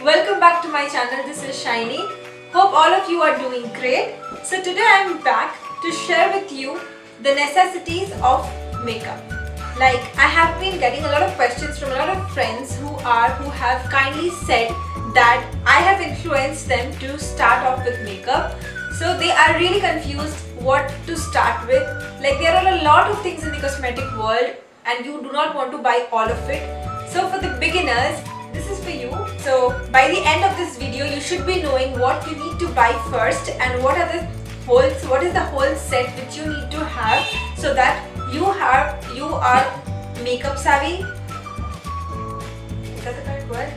Welcome back to my channel. This is Shiny. Hope all of you are doing great. So today I am back to share with you the necessities of makeup. Like, I have been getting a lot of questions from a lot of friends who have kindly said that I have influenced them to start off with makeup. So they are really confused what to start with. Like, there are a lot of things in the cosmetic world and you do not want to buy all of it. So for the beginners, this is for you. So by the end of this video, you should be knowing what you need to buy first and what is the whole set which you need to have so that you are makeup savvy. Is that the correct word?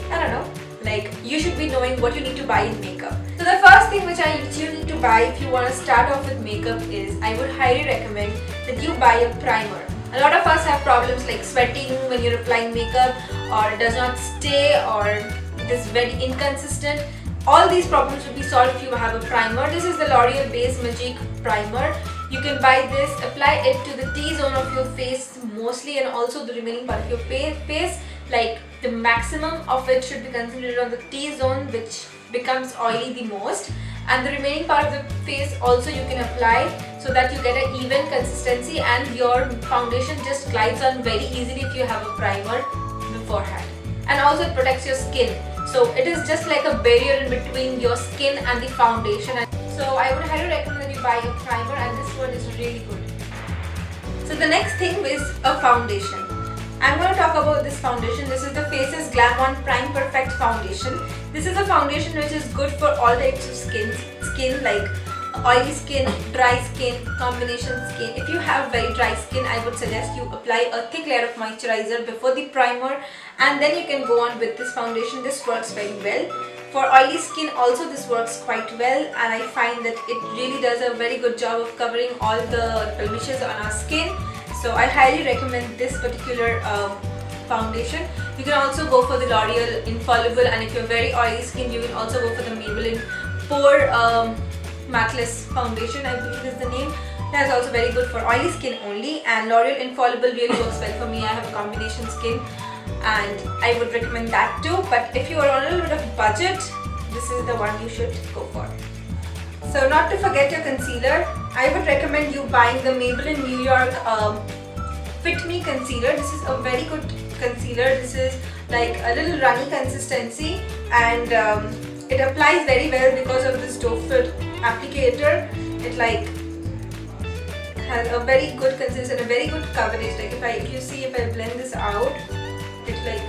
I don't know. Like, you should be knowing what you need to buy in makeup. So the first thing which you need to buy if you want to start off with makeup is, I would highly recommend that you buy a primer. A lot of us have problems like sweating when you're applying makeup, or it does not stay, or it is very inconsistent. All these problems will be solved if you have a primer. This is the L'Oreal Base Magique Primer. You can buy this, apply it to the T-zone of your face mostly, and also the remaining part of your face. Like, the maximum of it should be concentrated on the T-zone, which becomes oily the most, and the remaining part of the face also you can apply so that you get an even consistency and your foundation just glides on very easily if you have a primer beforehand. And also it protects your skin, so it is just like a barrier in between your skin and the foundation. So I would highly recommend that you buy a primer, and this one is really good. So the next thing is a foundation. I'm going to talk about this foundation. This is the Faces Glam On Prime Perfect Foundation. This is a foundation which is good for all types of skin like oily skin, dry skin, combination skin. If you have very dry skin, I would suggest you apply a thick layer of moisturizer before the primer, and then you can go on with this foundation. This works very well. For oily skin also this works quite well, and I find that it really does a very good job of covering all the blemishes on our skin. So I highly recommend this particular foundation. You can also go for the L'Oreal Infallible, and if you're very oily skin, you can also go for the Maybelline Pore Matteless Foundation, I believe is the name. That is also very good for oily skin only, and L'Oreal Infallible really works well for me. I have a combination skin and I would recommend that too. But if you are on a little bit of budget, this is the one you should go for. So not to forget your concealer, I would recommend you buying the Maybelline New York Fit Me Concealer. This is a very good concealer. This is like a little runny consistency, and it applies very well because of this doe foot applicator. It like has a very good consistency and a very good coverage. Like, if you see, if I blend this out, it like,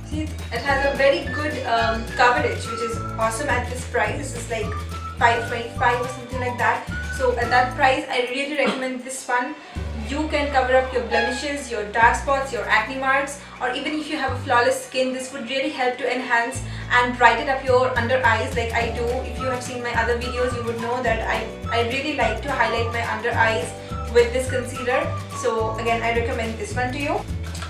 see, it has a very good coverage, which is awesome at this price. This is like $5.25 or something like that. So at that price, I really recommend this one. You can cover up your blemishes, your dark spots, your acne marks, or even if you have a flawless skin, this would really help to enhance and brighten up your under eyes like I do. If you have seen my other videos, you would know that I really like to highlight my under eyes with this concealer. So again, I recommend this one to you.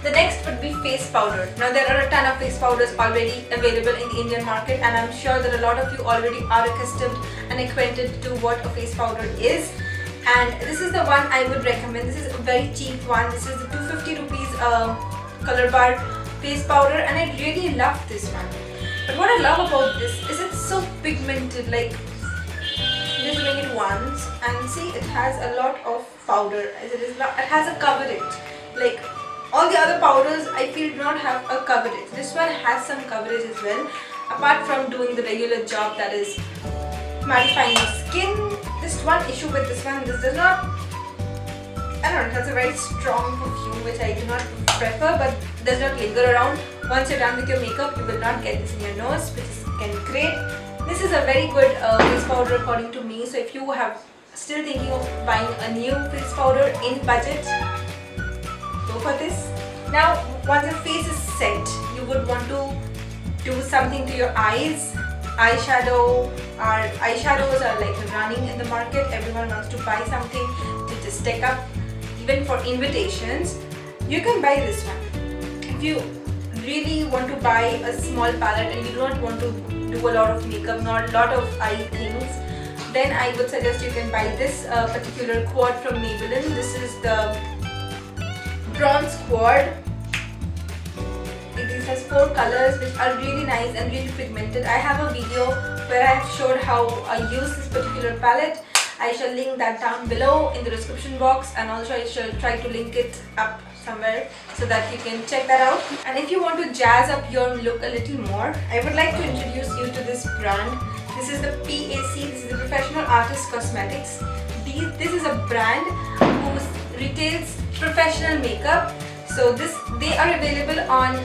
The next would be face powder. Now, there are a ton of face powders already available in the Indian market, and I'm sure that a lot of you already are accustomed and acquainted to what a face powder is. And this is the one I would recommend. This is a very cheap one. This is the 250 rupees color bar face powder, and I really love this one. But what I love about this is it's so pigmented. Like, just doing it once and see, it has a lot of powder. It has a coverage. Like, all the other powders I feel do not have a coverage. This one has some coverage as well. Apart from doing the regular job, that is mattifying your skin. Just one issue with this one, this does not, I don't know, it has a very strong perfume which I do not prefer, but does not linger around. Once you're done with your makeup, you will not get this in your nose, which is again great. This is a very good face powder according to me. So if you have still thinking of buying a new face powder in budget, go for this. Now, once your face is set, you would want to do something to your eyes. Eyeshadows are like running in the market. Everyone wants to buy something to just stick up. Even for invitations, you can buy this one. If you really want to buy a small palette and you do not want to do a lot of makeup, not a lot of eye things, then I would suggest you can buy this particular quad from Maybelline. This is the Bronze Quad. 4 colors which are really nice and really pigmented. I have a video where I have showed how I use this particular palette. I shall link that down below in the description box, and also I shall try to link it up somewhere so that you can check that out. And if you want to jazz up your look a little more, I would like to introduce you to this brand. This is the PAC, this is the Professional Artist Cosmetics. This is a brand who retails professional makeup. So they are available on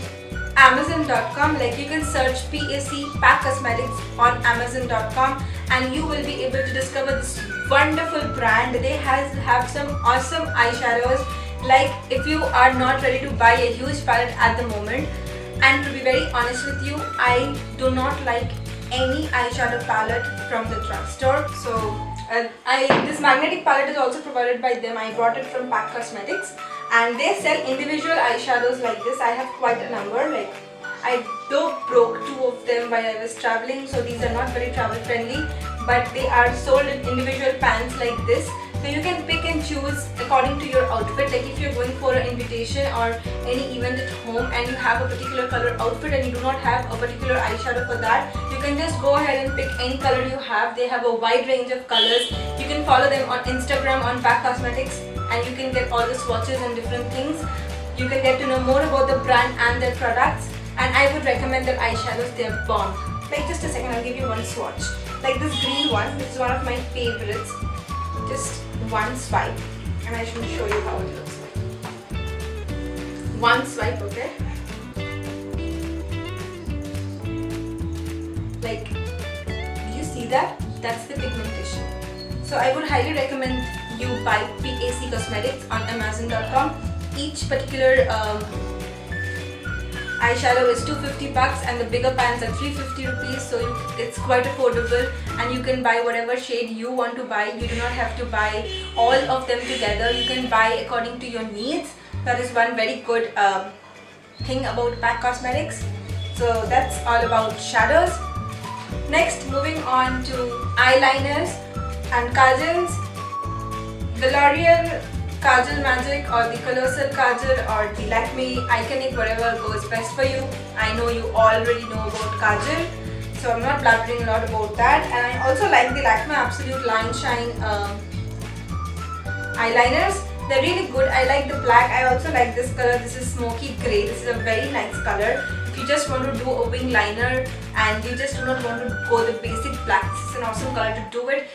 Amazon.com. Like, you can search PAC Cosmetics on Amazon.com and you will be able to discover this wonderful brand. They have some awesome eyeshadows. Like, if you are not ready to buy a huge palette at the moment, and to be very honest with you, I do not like any eyeshadow palette from the drugstore. So this magnetic palette is also provided by them. I brought it from PAC Cosmetics, and they sell individual eyeshadows like this. I have quite a number. Like, I broke 2 of them while I was traveling, so these are not very travel friendly, but they are sold in individual pans like this. So you can pick and choose according to your outfit. Like, if you're going for an invitation or any event at home and you have a particular color outfit and you do not have a particular eyeshadow for that, you can just go ahead and pick any color you have. They have a wide range of colors. You can follow them on Instagram on PAC Cosmetics, and you can get all the swatches and different things. You can get to know more about the brand and their products, and I would recommend their eyeshadows. They're bomb. Like, just a second, I'll give you one swatch. Like this green one, this is one of my favorites. Just one swipe, and I should show you how it looks like. One swipe, okay? Like, do you see that? That's the pigmentation. So I would highly recommend you buy PAC Cosmetics on Amazon.com. Each particular eyeshadow is 250 bucks, and the bigger pans are 350 rupees, so it's quite affordable, and you can buy whatever shade you want to buy. You do not have to buy all of them together. You can buy according to your needs. That is one very good thing about PAC Cosmetics. So that's all about shadows. Next, moving on to eyeliners and kajals. The L'Oreal Kajal Magic or the Colossal Kajal or the Lakme Iconic, whatever goes best for you. I know you already know about Kajal, so I'm not blabbering a lot about that. And I also like the Lakme Absolute Line Shine eyeliners. They're really good. I like the black. I also like this color. This is smoky grey. This is a very nice color. If you just want to do a wing liner and you just do not want to go the basic black, this is an awesome color to do it.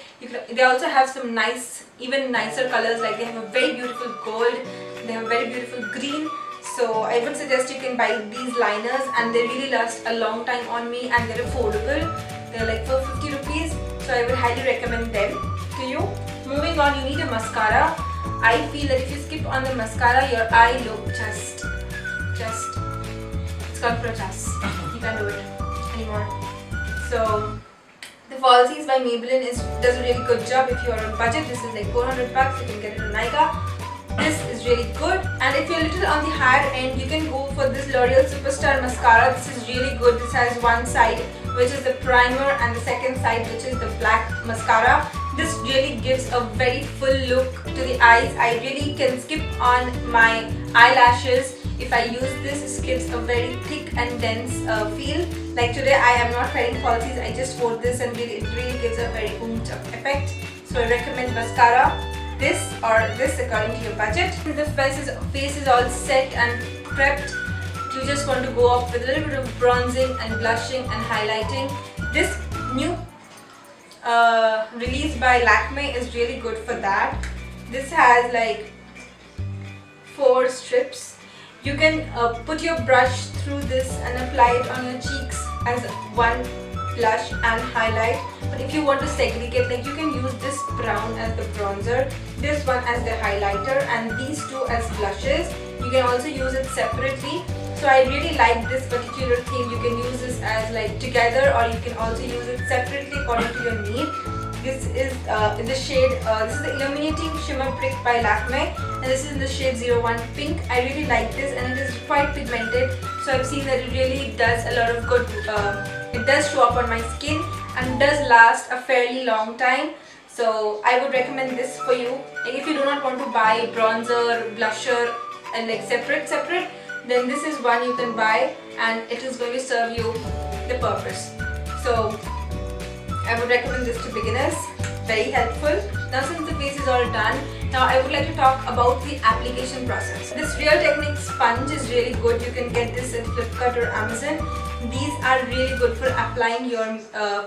They also have some nice, even nicer colors. Like, they have a very beautiful gold, they have a very beautiful green. So I would suggest you can buy these liners, and they really last a long time on me, and they're affordable. They're like for 50 rupees, so I would highly recommend them to you. Moving on, you need a mascara. I feel that if you skip on the mascara, your eye look just it's gone for a toss. You can't do it anymore. So the Falsies by Maybelline does a really good job. If you are on budget, this is like 400 bucks. You can get it on Nykaa. This is really good. And if you're a little on the higher end, you can go for this L'Oreal Superstar Mascara. This is really good. This has one side which is the primer, and the second side which is the black mascara. This really gives a very full look to the eyes. I really can skip on my eyelashes. If I use this, it gives a very thick and dense feel. Like today, I am not wearing falsies. I just wore this, and it really gives a very oomphed up effect. So I recommend mascara. This or this according to your budget. The face is all set and prepped. You just want to go up with a little bit of bronzing and blushing and highlighting. This new release by Lakme is really good for that. This has like 4 strips. You can put your brush through this and apply it on your cheeks as one blush and highlight. But if you want to segregate, like, you can use this brown as the bronzer, this one as the highlighter, and these 2 as blushes. You can also use it separately. So I really like this particular thing. You can use this as like together, or you can also use it separately according to your need. This is in the shade, this is the Illuminating Shimmer Prick by Lakme, and this is in the shade 01 Pink. I really like this, and it is quite pigmented. So I've seen that it really does a lot of good, it does show up on my skin and does last a fairly long time. So I would recommend this for you. Like, if you do not want to buy bronzer, blusher and like separate, then this is one you can buy, and it is going to serve you the purpose. So I would recommend this to beginners. Very helpful. Now since the face is all done, now I would like to talk about the application process. This Real Techniques sponge is really good. You can get this in Flipkart or Amazon. These are really good for applying your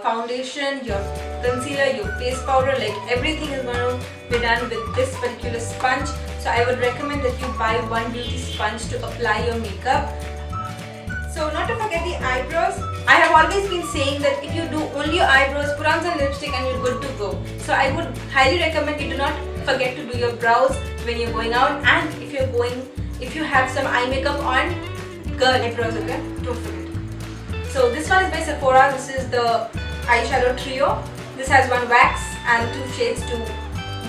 foundation, your concealer, your face powder, like everything is going to be done with this particular sponge. So I would recommend that you buy one beauty sponge to apply your makeup. So not to forget the eyebrows. I have always been saying that if you do only your eyebrows, put on some lipstick and you're good to go. So I would highly recommend you do not forget to do your brows when you're going out, and if you have some eye makeup on, girl, eyebrows, okay? Don't forget. So this one is by Sephora. This is the eyeshadow trio. This has one wax and two shades to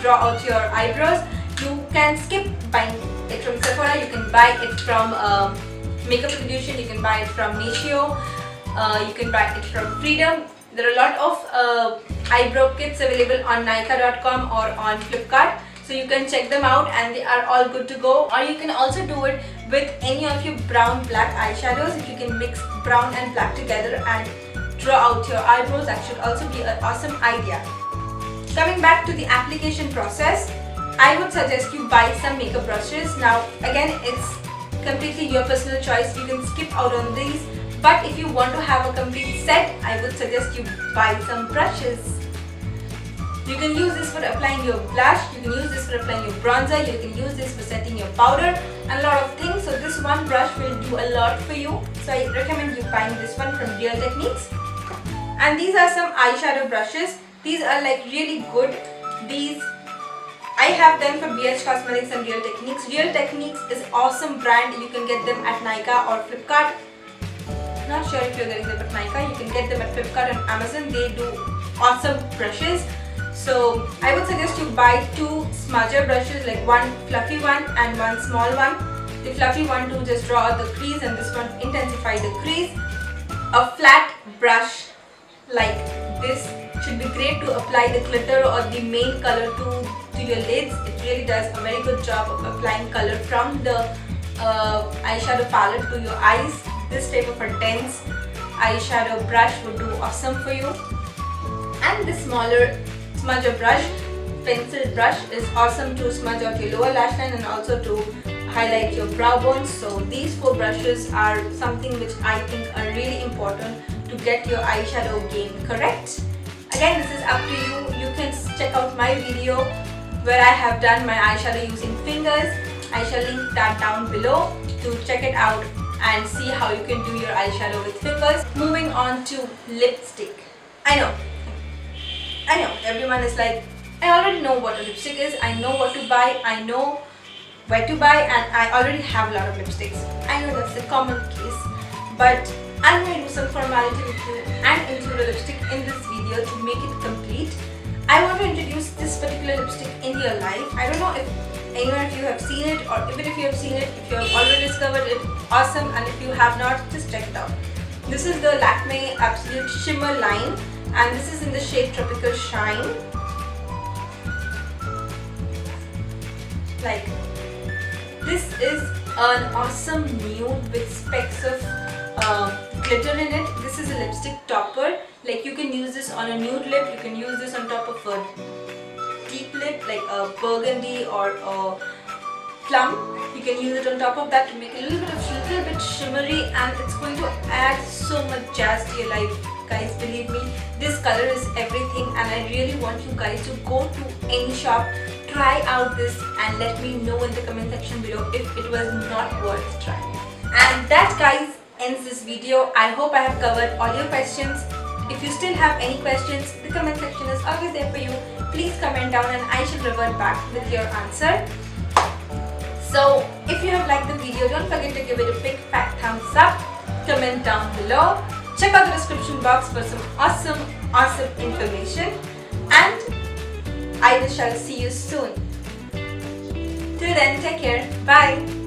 draw out your eyebrows. You can skip buying it from Sephora. You can buy it from Makeup Revolution. You can buy it from Natio. You can buy it from Freedom. There are a lot of eyebrow kits available on Nykaa.com or on Flipkart. So you can check them out and they are all good to go. Or you can also do it with any of your brown black eyeshadows. If you can mix brown and black together and draw out your eyebrows, that should also be an awesome idea. Coming back to the application process, I would suggest you buy some makeup brushes. Now again, it's completely your personal choice. You can skip out on these, but if you want to have a complete set, I would suggest you buy some brushes. You can use this for applying your blush, you can use this for applying your bronzer, you can use this for setting your powder and a lot of things. So this one brush will do a lot for you. So I recommend you buying this one from Real Techniques. And these are some eyeshadow brushes. These are like really good. These I have them from BH Cosmetics and Real Techniques. Real Techniques is awesome brand. You can get them at Nykaa or Flipkart. Not sure if you're getting them at Nykaa. You can get them at Flipkart and Amazon. They do awesome brushes. So I would suggest you buy two smudger brushes, like one fluffy one and one small one. The fluffy one to just draw out the crease and this one intensify the crease. A flat brush like this should be great to apply the glitter or the main color to your lids. It really does a very good job of applying color from the eyeshadow palette to your eyes. This type of a dense eyeshadow brush would do awesome for you. And the smaller smudger brush, pencil brush, is awesome to smudge out your lower lash line and also to highlight your brow bones. So these four brushes are something which I think are really important to get your eyeshadow game correct. Again, this is up to you. You can check out my video where I have done my eyeshadow using fingers. I shall link that down below to check it out and see how you can do your eyeshadow with fingers. Moving on to lipstick. I know, everyone is like, I already know what a lipstick is, I know what to buy, I know where to buy, and I already have a lot of lipsticks. I know that's the common case, but I'm going to do some formality with you and include a lipstick in this video to make it complete. I want to introduce this particular lipstick in your life. I don't know if anyone of you have seen it, or even if you have seen it, if you have already discovered it, awesome, and if you have not, just check it out. This is the Lakme Absolute Shimmer line and this is in the shade Tropical Shine. Like, this is an awesome nude with specks of glitter in it. This is a lipstick topper. Like, you can use this on a nude lip, you can use this on top of a deep lip like a burgundy or a plum. You can use it on top of that to make it a little bit shimmery, and it's going to add so much jazz to your life. Guys, believe me, this color is everything, and I really want you guys to go to any shop, try out this and let me know in the comment section below if it was not worth trying. And that, guys, ends this video. I hope I have covered all your questions. If you still have any questions, the comment section is always there for you. Please comment down and I shall revert back with your answer. So if you have liked the video, don't forget to give it a big fat thumbs up, comment down below, check out the description box for some awesome information, and I shall see you soon. Till then, take care. Bye.